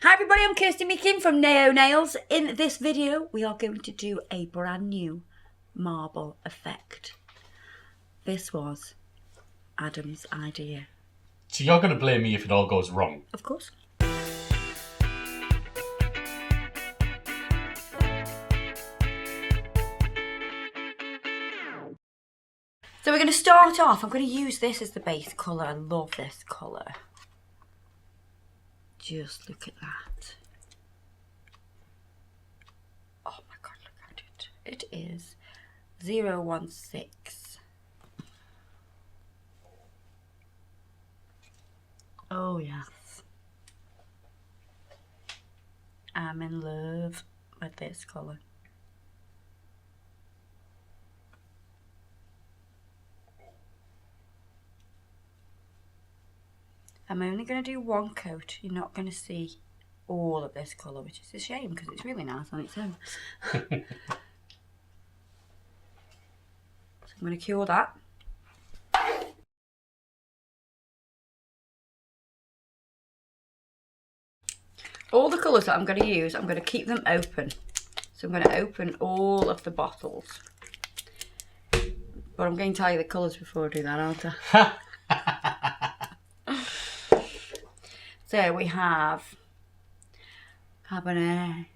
Hi everybody, I'm Kirsty Meakin from Naio Nails. In this video, we are going to do a brand new marble effect. This was Adam's idea. So you're going to blame me if it all goes wrong? Of course. So we're going to start off, I'm going to use this as the base colour. I love this colour. Just look at that. Oh my god, look at it. It is 016. Oh yes. I'm in love with this colour. I'm only going to do one coat. You're not going to see all of this colour, which is a shame because it's really nice on its own. So I'm going to cure that. All the colours that I'm going to use, I'm going to keep them open. So I'm going to open all of the bottles. But I'm going to tell you the colours before I do that, aren't I? So we have Cabernet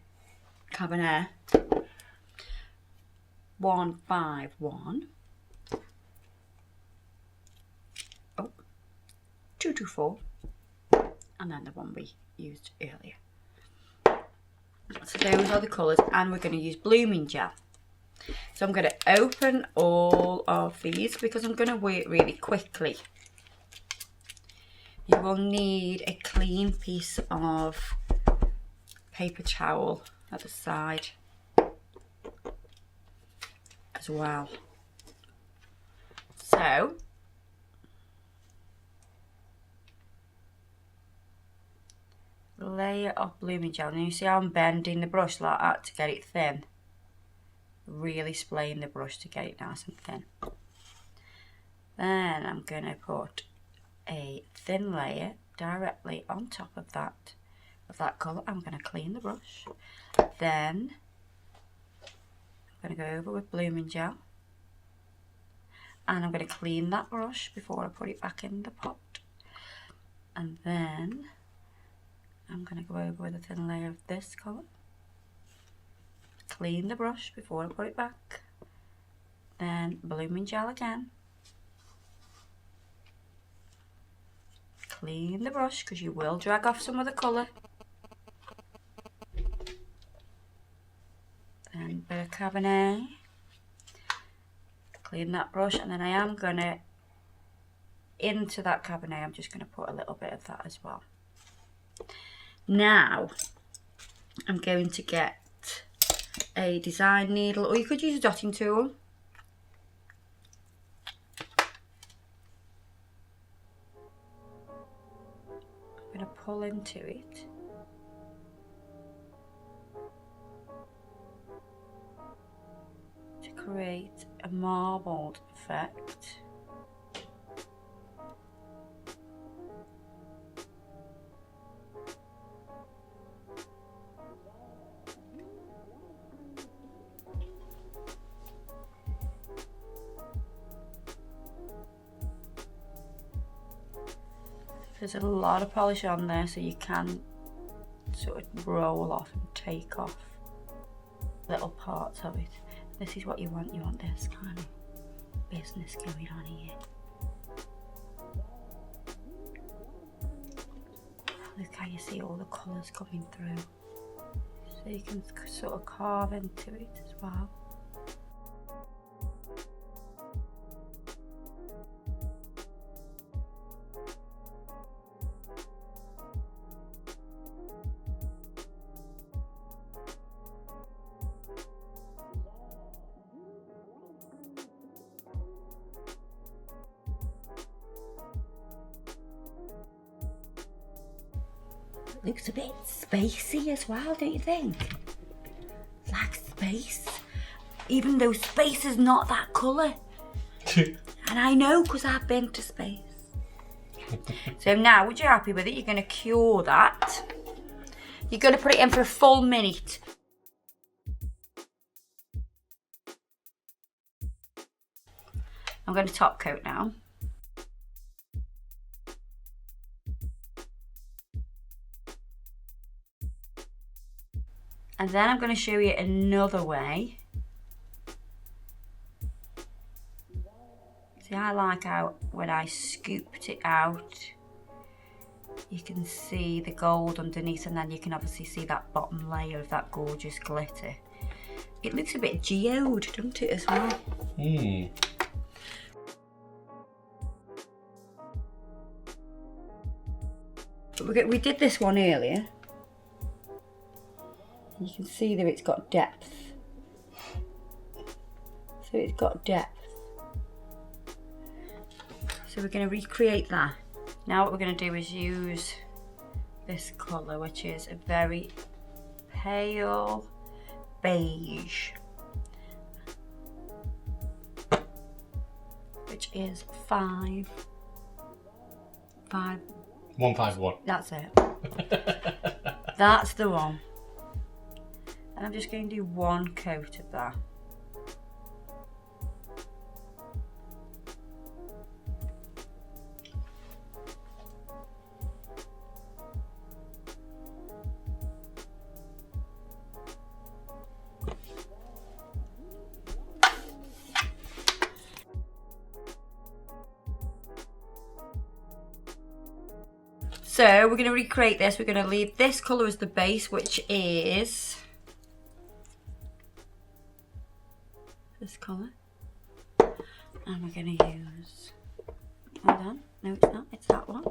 151, 224, and then the one we used earlier. So those are the colours, and we're going to use blooming gel. So I'm going to open all of these because I'm going to work really quickly. You will need a clean piece of paper towel at the side as well. So layer of blooming gel. Now you see how I'm bending the brush like that to get it thin. Really splaying the brush to get it nice and thin. Then I'm going to put a thin layer directly on top of that colour. I'm going to clean the brush. Then I'm going to go over with blooming gel. And I'm going to clean that brush before I put it back in the pot. And then I'm going to go over with a thin layer of this colour. Clean the brush before I put it back. Then blooming gel again. Clean the brush because you will drag off some of the colour. Then a bit of Cabernet. Clean that brush, and then I am going to, into that Cabernet, I'm just going to put a little bit of that as well. Now, I'm going to get a design needle, or you could use a dotting tool. I'm going to pull into it. To create a marbled effect. There's a lot of polish on there, so you can sort of roll off and take off little parts of it. This is what you want this kind of business going on here. Look how you see all the colours coming through. So you can sort of carve into it as well. Looks a bit spacey as well, don't you think? Like space. Even though space is not that colour. And I know because I've been to space. So now, once you're happy with it, you're going to cure that. You're going to put it in for a full minute. I'm going to top coat now. And then I'm going to show you another way. See, I like how when I scooped it out, you can see the gold underneath, and then you can obviously see that bottom layer of that gorgeous glitter. It looks a bit geode, doesn't it, as well? But we did this one earlier. You can see that it's got depth. So it's got depth. So we're going to recreate that. Now what we're going to do is use this colour, which is a very pale beige, which is 151. That's it. That's the one. And I'm just going to do one coat of that. So we're going to recreate this. We're going to leave this colour as the base, which is this colour. And we're going to use, hold on, no it's not, it's that one.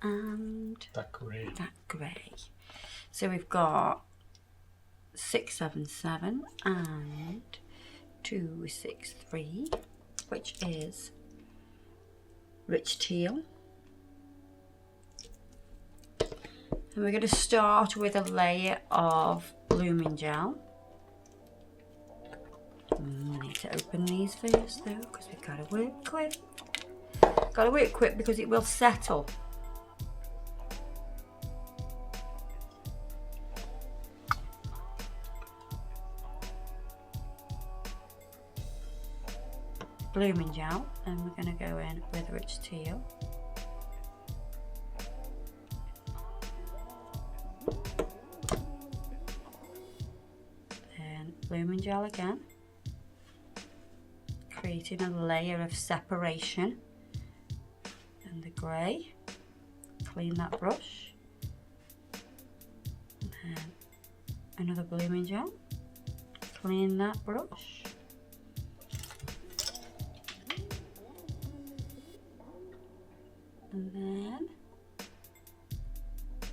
And that grey. That grey. So we've got 677 and 263, which is rich teal. And we're going to start with a layer of blooming gel. I need to open these first though, because we've got to work quick. Got to work quick because it will settle. Blooming gel, and we're going to go in with rich teal. Blooming gel again, creating a layer of separation, and the grey. Clean that brush, and then another blooming gel, clean that brush, and then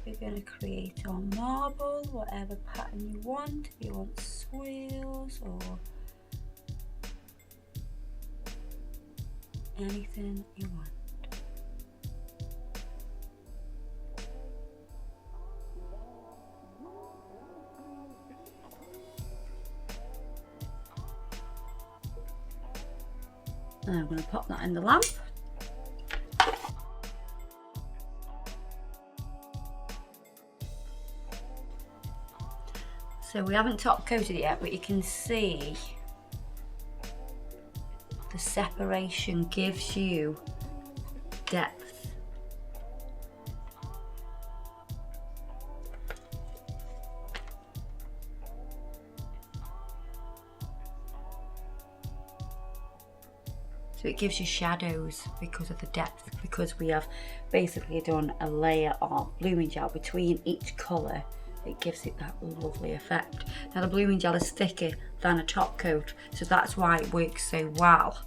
we're going to create our marble, whatever pattern you want. If you want swirls or anything you want. And I'm going to pop that in the lamp. So we haven't top coated it yet, but you can see the separation gives you depth. So it gives you shadows because of the depth, because we have basically done a layer of blooming gel between each colour. It gives it that lovely effect. Now the blooming gel is thicker than a top coat, so that's why it works so well.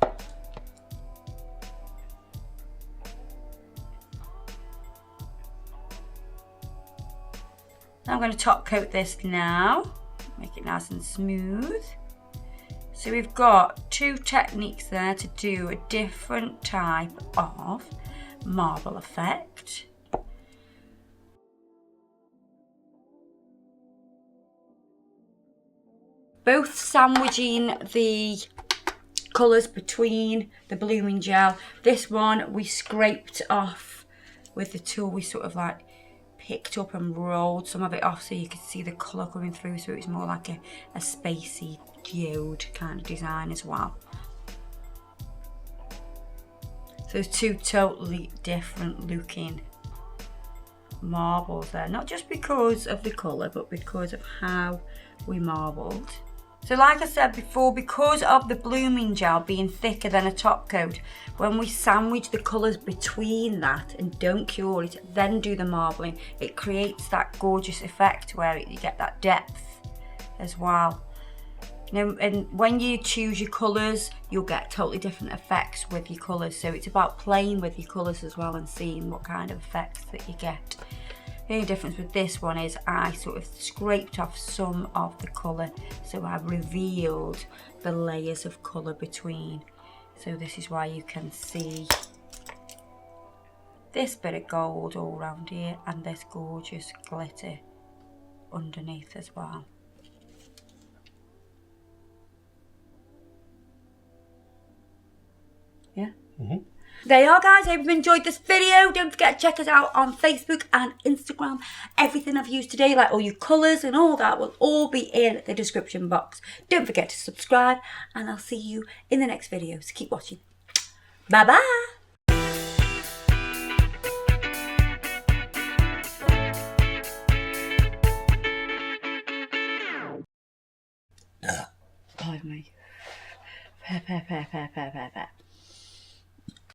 I'm going to top coat this now, make it nice and smooth. So we've got two techniques there to do a different type of marble effect. Both sandwiching the colours between the blooming gel. This one we scraped off with the tool, we sort of like picked up and rolled some of it off so you could see the colour coming through, so it's more like a spacey geode kind of design as well. So there's two totally different looking marbles there, not just because of the colour but because of how we marbled. So like I said before, because of the blooming gel being thicker than a top coat, when we sandwich the colours between that and don't cure it, then do the marbling, it creates that gorgeous effect where you get that depth as well. And when you choose your colours, you'll get totally different effects with your colours. So it's about playing with your colours as well and seeing what kind of effects that you get. The only difference with this one is I sort of scraped off some of the colour, so I revealed the layers of colour between. So this is why you can see this bit of gold all around here and this gorgeous glitter underneath as well. Yeah. There you are, guys. I hope you enjoyed this video. Don't forget to check us out on Facebook and Instagram. Everything I've used today, like all your colours and all that, will all be in the description box. Don't forget to subscribe, and I'll see you in the next video. So keep watching. Bye bye. Pardon me. Fair.